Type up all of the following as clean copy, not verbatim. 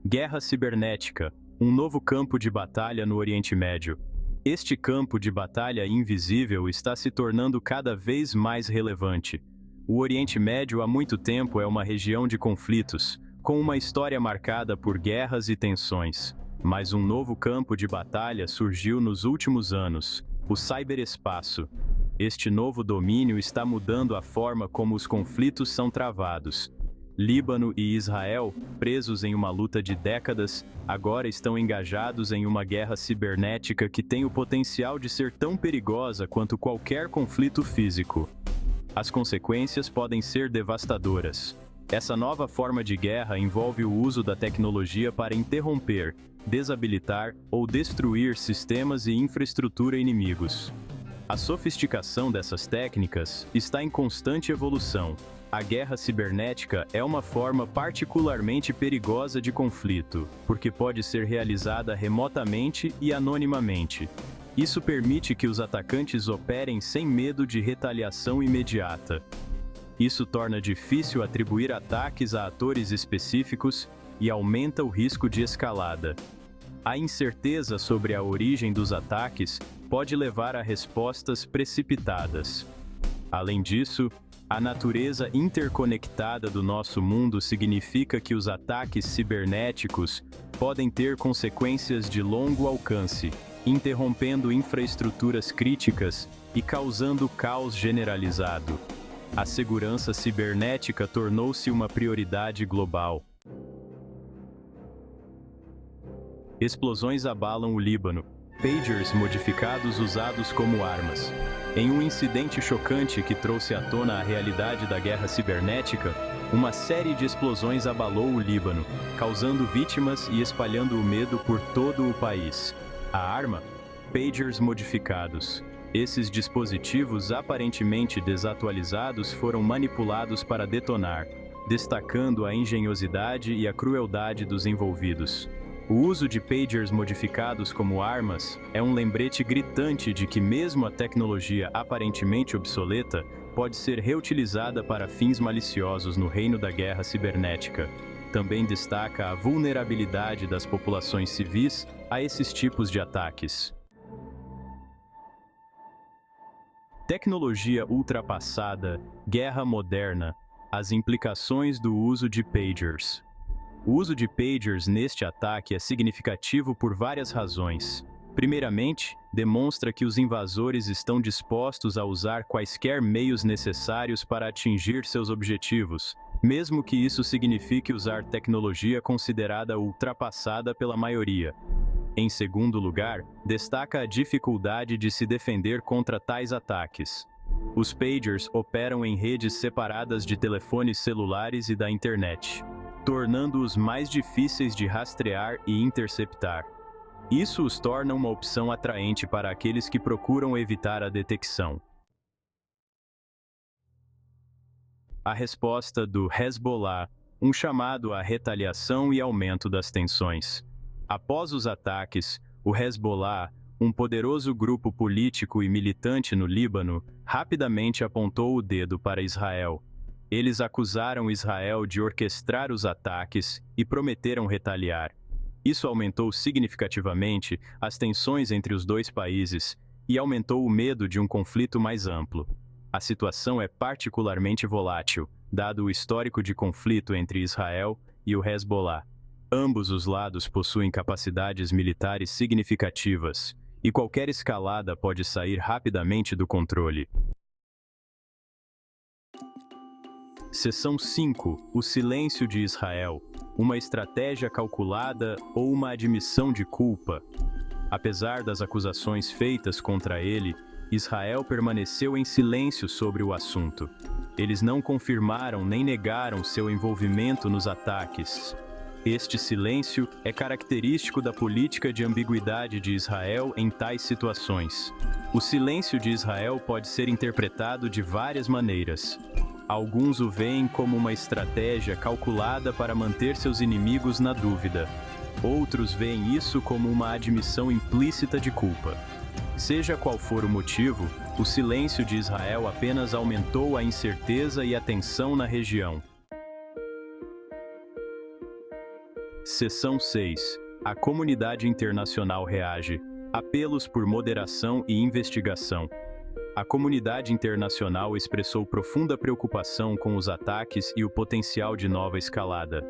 Guerra cibernética, um novo campo de batalha no Oriente Médio. Este campo de batalha invisível está se tornando cada vez mais relevante. O Oriente Médio há muito tempo é uma região de conflitos, com uma história marcada por guerras e tensões. Mas um novo campo de batalha surgiu nos últimos anos: o ciberespaço. Este novo domínio está mudando a forma como os conflitos são travados. Líbano e Israel, presos em uma luta de décadas, agora estão engajados em uma guerra cibernética que tem o potencial de ser tão perigosa quanto qualquer conflito físico. As consequências podem ser devastadoras. Essa nova forma de guerra envolve o uso da tecnologia para interromper, desabilitar ou destruir sistemas e infraestrutura inimigos. A sofisticação dessas técnicas está em constante evolução. A guerra cibernética é uma forma particularmente perigosa de conflito, porque pode ser realizada remotamente e anonimamente. Isso permite que os atacantes operem sem medo de retaliação imediata. Isso torna difícil atribuir ataques a atores específicos e aumenta o risco de escalada. A incerteza sobre a origem dos ataques pode levar a respostas precipitadas. Além disso, a natureza interconectada do nosso mundo significa que os ataques cibernéticos podem ter consequências de longo alcance, interrompendo infraestruturas críticas e causando caos generalizado. A segurança cibernética tornou-se uma prioridade global. Explosões abalam o Líbano. Pagers modificados usados como armas. Em um incidente chocante que trouxe à tona a realidade da guerra cibernética, uma série de explosões abalou o Líbano, causando vítimas e espalhando o medo por todo o país. A arma? Pagers modificados. Esses dispositivos aparentemente desatualizados foram manipulados para detonar, destacando a engenhosidade e a crueldade dos envolvidos. O uso de pagers modificados como armas é um lembrete gritante de que mesmo a tecnologia aparentemente obsoleta pode ser reutilizada para fins maliciosos no reino da guerra cibernética. Também destaca a vulnerabilidade das populações civis a esses tipos de ataques. Tecnologia ultrapassada, guerra moderna, as implicações do uso de pagers. O uso de pagers neste ataque é significativo por várias razões. Primeiramente, demonstra que os invasores estão dispostos a usar quaisquer meios necessários para atingir seus objetivos, mesmo que isso signifique usar tecnologia considerada ultrapassada pela maioria. Em segundo lugar, destaca a dificuldade de se defender contra tais ataques. Os pagers operam em redes separadas de telefones celulares e da internet, tornando-os mais difíceis de rastrear e interceptar. Isso os torna uma opção atraente para aqueles que procuram evitar a detecção. A resposta do Hezbollah, um chamado à retaliação e aumento das tensões. Após os ataques, o Hezbollah, um poderoso grupo político e militante no Líbano, rapidamente apontou o dedo para Israel. Eles acusaram Israel de orquestrar os ataques e prometeram retaliar. Isso aumentou significativamente as tensões entre os dois países e aumentou o medo de um conflito mais amplo. A situação é particularmente volátil, dado o histórico de conflito entre Israel e o Hezbollah. Ambos os lados possuem capacidades militares significativas, e qualquer escalada pode sair rapidamente do controle. Seção 5. O silêncio de Israel. Uma estratégia calculada ou uma admissão de culpa. Apesar das acusações feitas contra ele, Israel permaneceu em silêncio sobre o assunto. Eles não confirmaram nem negaram seu envolvimento nos ataques. Este silêncio é característico da política de ambiguidade de Israel em tais situações. O silêncio de Israel pode ser interpretado de várias maneiras. Alguns o veem como uma estratégia calculada para manter seus inimigos na dúvida. Outros veem isso como uma admissão implícita de culpa. Seja qual for o motivo, o silêncio de Israel apenas aumentou a incerteza e a tensão na região. Seção 6. A comunidade internacional reage. Apelos por moderação e investigação. A comunidade internacional expressou profunda preocupação com os ataques e o potencial de nova escalada.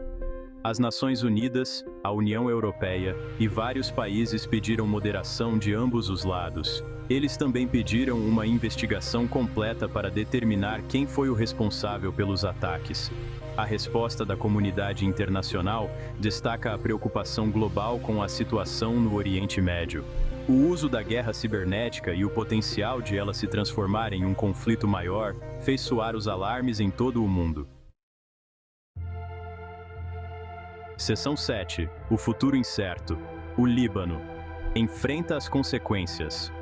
As Nações Unidas, a União Europeia e vários países pediram moderação de ambos os lados. Eles também pediram uma investigação completa para determinar quem foi o responsável pelos ataques. A resposta da comunidade internacional destaca a preocupação global com a situação no Oriente Médio. O uso da guerra cibernética e o potencial de ela se transformar em um conflito maior fez soar os alarmes em todo o mundo. Seção 7. O futuro incerto. O Líbano enfrenta as consequências.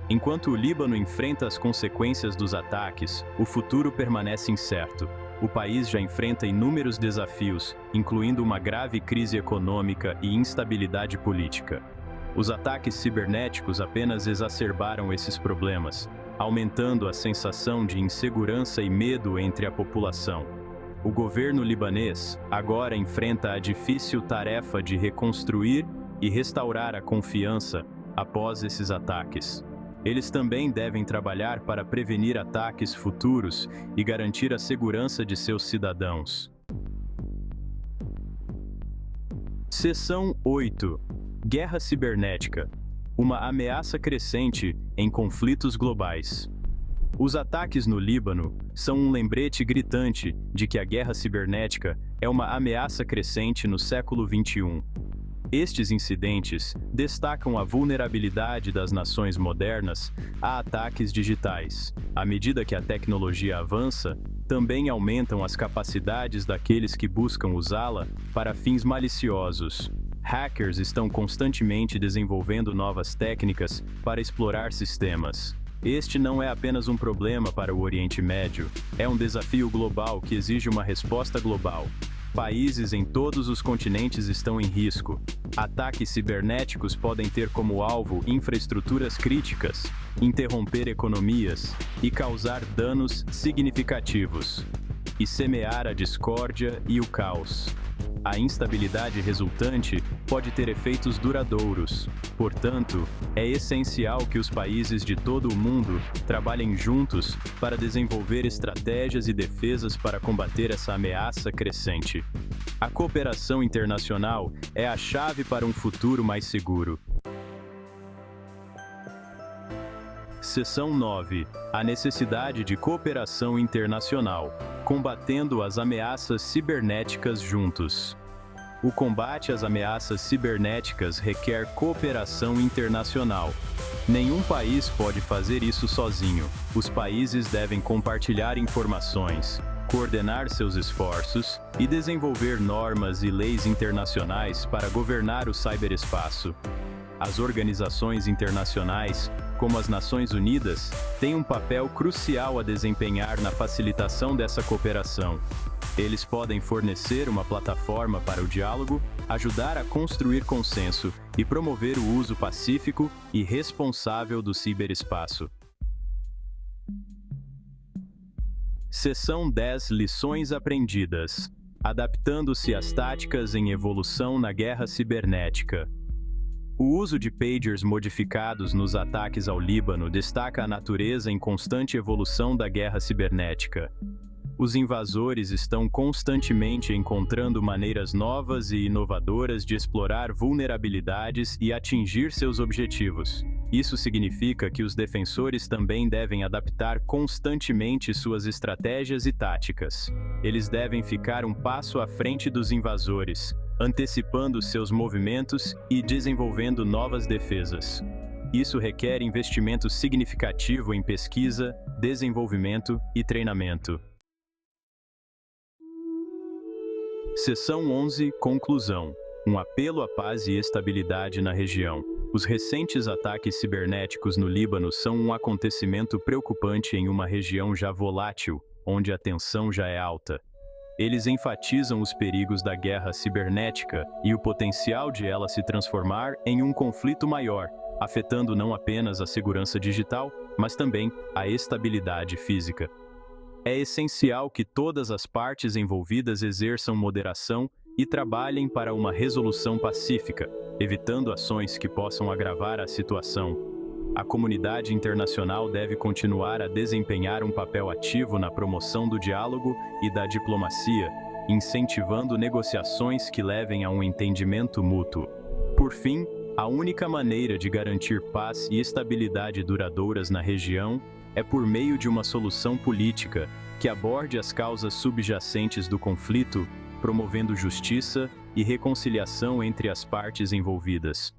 Enquanto o Líbano enfrenta as consequências dos ataques, o futuro permanece incerto. O país já enfrenta inúmeros desafios, incluindo uma grave crise econômica e instabilidade política. Os ataques cibernéticos apenas exacerbaram esses problemas, aumentando a sensação de insegurança e medo entre a população. O governo libanês agora enfrenta a difícil tarefa de reconstruir e restaurar a confiança após esses ataques. Eles também devem trabalhar para prevenir ataques futuros e garantir a segurança de seus cidadãos. Seção 8. Guerra cibernética. Uma ameaça crescente em conflitos globais. Os ataques no Líbano são um lembrete gritante de que a guerra cibernética é uma ameaça crescente no século XXI. Estes incidentes destacam a vulnerabilidade das nações modernas a ataques digitais. À medida que a tecnologia avança, também aumentam as capacidades daqueles que buscam usá-la para fins maliciosos. Hackers estão constantemente desenvolvendo novas técnicas para explorar sistemas. Este não é apenas um problema para o Oriente Médio, é um desafio global que exige uma resposta global. Países em todos os continentes estão em risco. Ataques cibernéticos podem ter como alvo infraestruturas críticas, interromper economias e causar danos significativos, e semear a discórdia e o caos. A instabilidade resultante pode ter efeitos duradouros. Portanto, é essencial que os países de todo o mundo trabalhem juntos para desenvolver estratégias e defesas para combater essa ameaça crescente. A cooperação internacional é a chave para um futuro mais seguro. Seção 9. A necessidade de cooperação internacional. Combatendo as ameaças cibernéticas juntos. O combate às ameaças cibernéticas requer cooperação internacional. Nenhum país pode fazer isso sozinho. Os países devem compartilhar informações, coordenar seus esforços e desenvolver normas e leis internacionais para governar o ciberespaço. As organizações internacionais, como as Nações Unidas, têm um papel crucial a desempenhar na facilitação dessa cooperação. Eles podem fornecer uma plataforma para o diálogo, ajudar a construir consenso e promover o uso pacífico e responsável do ciberespaço. Seção 10. Lições aprendidas. Adaptando-se às táticas em evolução na guerra cibernética. O uso de pagers modificados nos ataques ao Líbano destaca a natureza em constante evolução da guerra cibernética. Os invasores estão constantemente encontrando maneiras novas e inovadoras de explorar vulnerabilidades e atingir seus objetivos. Isso significa que os defensores também devem adaptar constantemente suas estratégias e táticas. Eles devem ficar um passo à frente dos invasores, antecipando seus movimentos e desenvolvendo novas defesas. Isso requer investimento significativo em pesquisa, desenvolvimento e treinamento. Seção 11. Conclusão. Um apelo à paz e estabilidade na região. Os recentes ataques cibernéticos no Líbano são um acontecimento preocupante em uma região já volátil, onde a tensão já é alta. Eles enfatizam os perigos da guerra cibernética e o potencial de ela se transformar em um conflito maior, afetando não apenas a segurança digital, mas também a estabilidade física. É essencial que todas as partes envolvidas exerçam moderação e trabalhem para uma resolução pacífica, evitando ações que possam agravar a situação. A comunidade internacional deve continuar a desempenhar um papel ativo na promoção do diálogo e da diplomacia, incentivando negociações que levem a um entendimento mútuo. Por fim, a única maneira de garantir paz e estabilidade duradouras na região é por meio de uma solução política que aborde as causas subjacentes do conflito, promovendo justiça e reconciliação entre as partes envolvidas.